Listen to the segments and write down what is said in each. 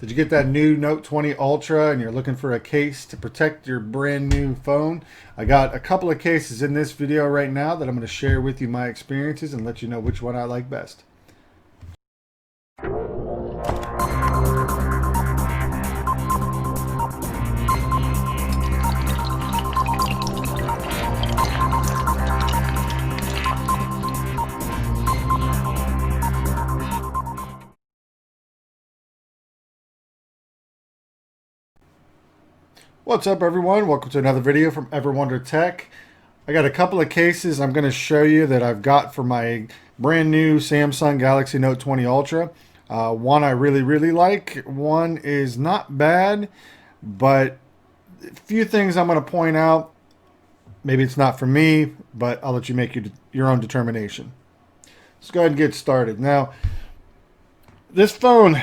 Did you get that new Note 20 Ultra and you're looking for a case to protect your brand new phone? I got a couple of cases in this video right now that I'm going to share with you my experiences and let you know which one I like best. What's up, everyone? Welcome to another video from Everwonder Tech. I got a couple of cases I'm going to show you that I've got for my brand new Samsung Galaxy Note 20 Ultra. One I really like. One is not bad, but a few things I'm going to point out. Maybe it's not for me, but I'll let you make your own determination. Let's go ahead and get started. Now, this phone,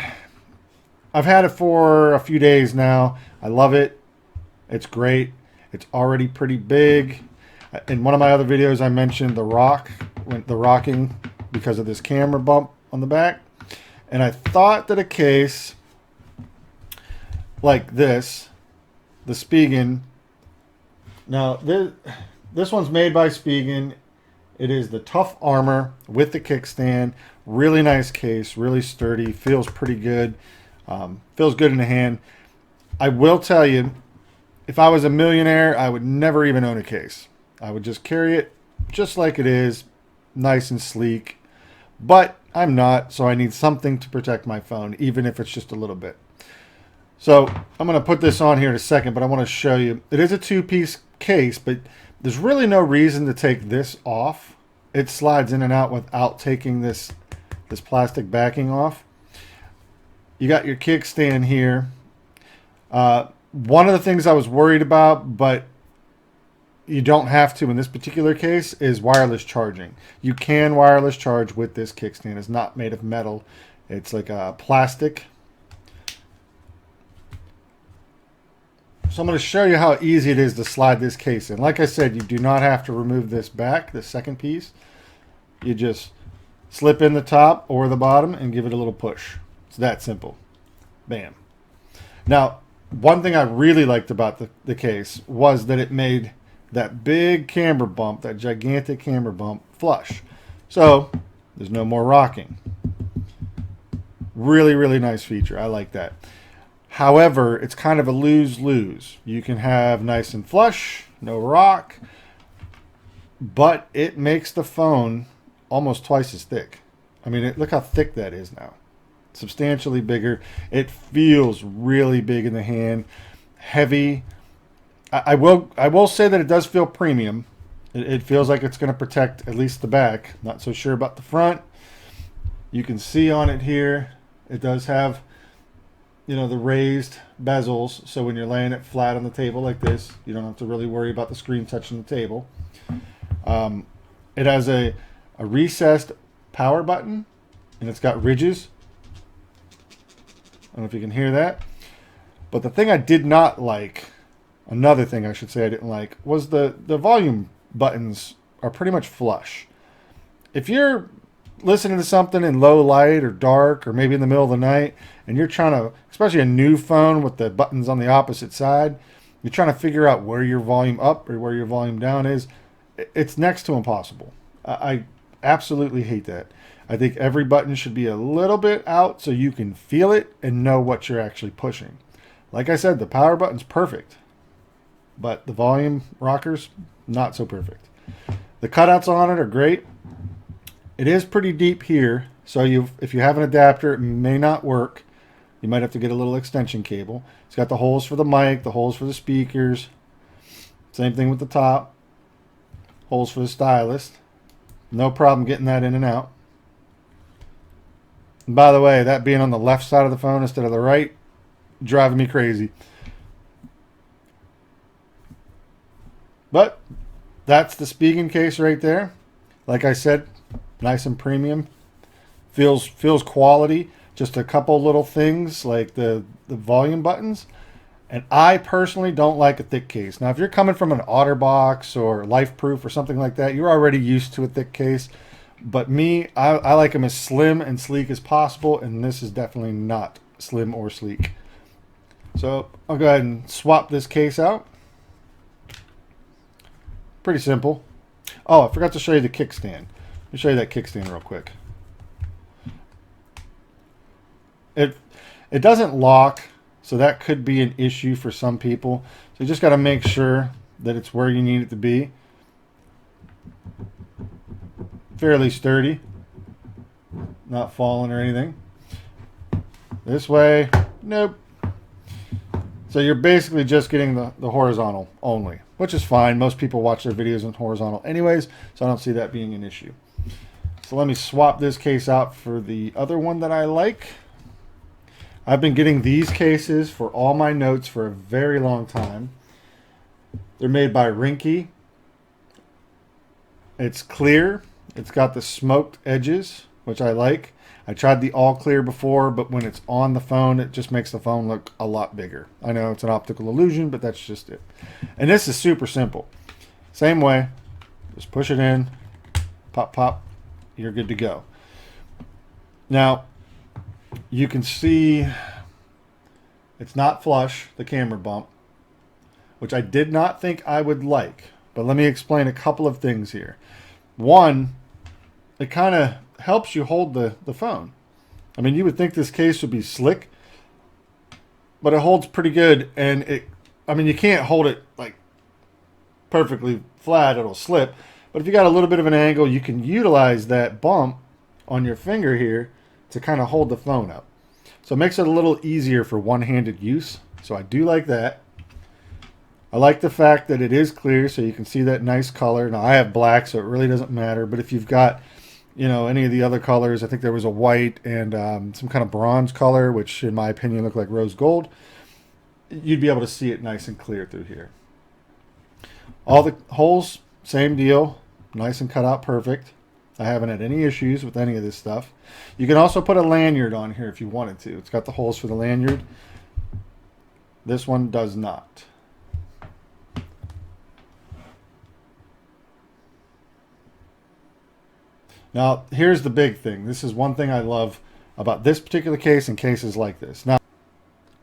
I've had it for a few days now. I love it. It's great. It's already pretty big. In one of my other videos, I mentioned the rocking because of this camera bump on the back. And I thought that a case like this, the Spigen. Now, this one's made by Spigen. It is the Tough Armor with the kickstand. Really nice case, really sturdy, feels pretty good. Feels good in the hand. I will tell you, if I was a millionaire, I would never even own a case. I would just carry it just like it is, nice and sleek. But I'm not, so I need something to protect my phone, even if it's just a little bit. So I'm going to put this on here in a second, but I want to show you. It is a two-piece case, but there's really no reason to take this off. It slides in and out without taking this plastic backing off. You got your kickstand here. One of the things I was worried about, but you don't have to in this particular case, is wireless charging. You can wireless charge with this kickstand. It's not made of metal. It's like a plastic. So I'm going to show you how easy it is to slide this case in. Like I said, you do not have to remove this back, the second piece. You just slip in the top or the bottom and give it a little push. It's that simple. Bam. Now, one thing I really liked about the case was that it made that big camera bump, that gigantic camera bump, flush. So there's no more rocking. Really nice feature. I like that. However, it's kind of a lose-lose. You can have nice and flush, no rock, but it makes the phone almost twice as thick. I mean, look how thick that is now. Substantially bigger. It feels really big in the hand, heavy. I will say that it does feel premium. It feels like it's going to protect at least the back. Not so sure about the front. You can see on it here, it does have, you know, the raised bezels, so when you're laying it flat on the table like this, you don't have to really worry about the screen touching the table. It has a recessed power button, and it's got ridges. I don't know if you can hear that. But the thing I did not like, another thing I should say I didn't like, was the volume buttons are pretty much flush. If you're listening to something in low light or dark or maybe in the middle of the night and you're trying to, especially a new phone with the buttons on the opposite side, you're trying to figure out where your volume up or where your volume down is, it's next to impossible. I absolutely hate that. I think every button should be a little bit out so you can feel it and know what you're actually pushing. Like I said, the power button's perfect, but the volume rockers, not so perfect. The cutouts on it are great. It is pretty deep here, so if you have an adapter, it may not work. You might have to get a little extension cable. It's got the holes for the mic, the holes for the speakers. Same thing with the top. Holes for the stylus. No problem getting that in and out. And by the way, that being on the left side of the phone instead of the right, driving me crazy. But that's the Spigen case right there. Like I said, nice and premium. Feels quality. Just a couple little things like the volume buttons. And I personally don't like a thick case. Now, if you're coming from an OtterBox or LifeProof or something like that, you're already used to a thick case. But me, I like them as slim and sleek as possible, and this is definitely not slim or sleek. So I'll go ahead and swap this case out. Pretty simple. Oh, I forgot to show you the kickstand. Let me show you that kickstand real quick. It doesn't lock, so that could be an issue for some people. So you just got to make sure that it's where you need it to be. Fairly sturdy, not falling or anything. This way, nope. So you're basically just getting the horizontal only, which is fine. Most people watch their videos in horizontal anyways, so I don't see that being an issue. So let me swap this case out for the other one that I like. I've been getting these cases for all my notes for a very long time. They're made by Rinky. It's clear. It's got the smoked edges, which I like. I tried the all clear before, but when it's on the phone, it just makes the phone look a lot bigger. I know it's an optical illusion, but that's just it. And this is super simple. Same way. Just push it in. Pop, pop. You're good to go. Now, you can see it's not flush, the camera bump, which I did not think I would like. But let me explain a couple of things here. One, it kind of helps you hold the phone. I mean, you would think this case would be slick, but it holds pretty good. And you can't hold it like perfectly flat, it'll slip. But if you got a little bit of an angle, you can utilize that bump on your finger here to kind of hold the phone up. So it makes it a little easier for one-handed use. So I do like that. I like the fact that it is clear, so you can see that nice color. Now I have black, so it really doesn't matter. But if you've got, any of the other colors, I think there was a white and some kind of bronze color, which in my opinion looked like rose gold, you'd be able to see it nice and clear through here. All the holes, same deal, nice and cut out perfect. I haven't had any issues with any of this stuff. You can also put a lanyard on here if you wanted to. It's got the holes for the lanyard. This one does not. Now, here's the big thing. This is one thing I love about this particular case and cases like this. Now,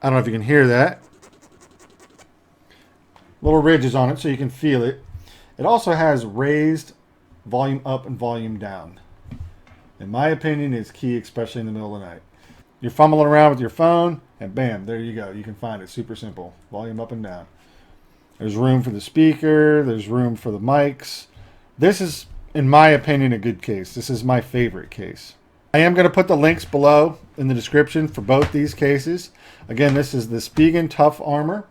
I don't know if you can hear that. Little ridges on it so you can feel it. It also has raised volume up and volume down. In my opinion, it's key, especially in the middle of the night. You're fumbling around with your phone, and bam, there you go. You can find it. Super simple. Volume up and down. There's room for the speaker. There's room for the mics. This is, in my opinion, a good case. This is my favorite case. I am going to put the links below in the description for both these cases. Again, this is the Spigen Tough Armor.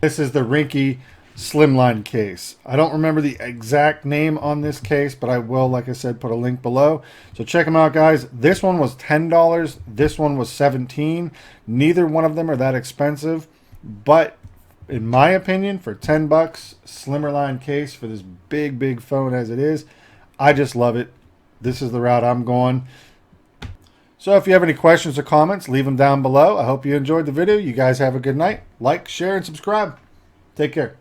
This is the Rinky Slimline case. I don't remember the exact name on this case, but I will, like I said, put a link below. So check them out, guys. This one was $10. This one was $17. Neither one of them are that expensive, but in my opinion, for 10 bucks, slimmer line case for this big phone as it is, I just love it. This is the route I'm going. So if you have any questions or comments, leave them down below. I hope you enjoyed the video. You guys have a good night. Like, share, and subscribe. Take care.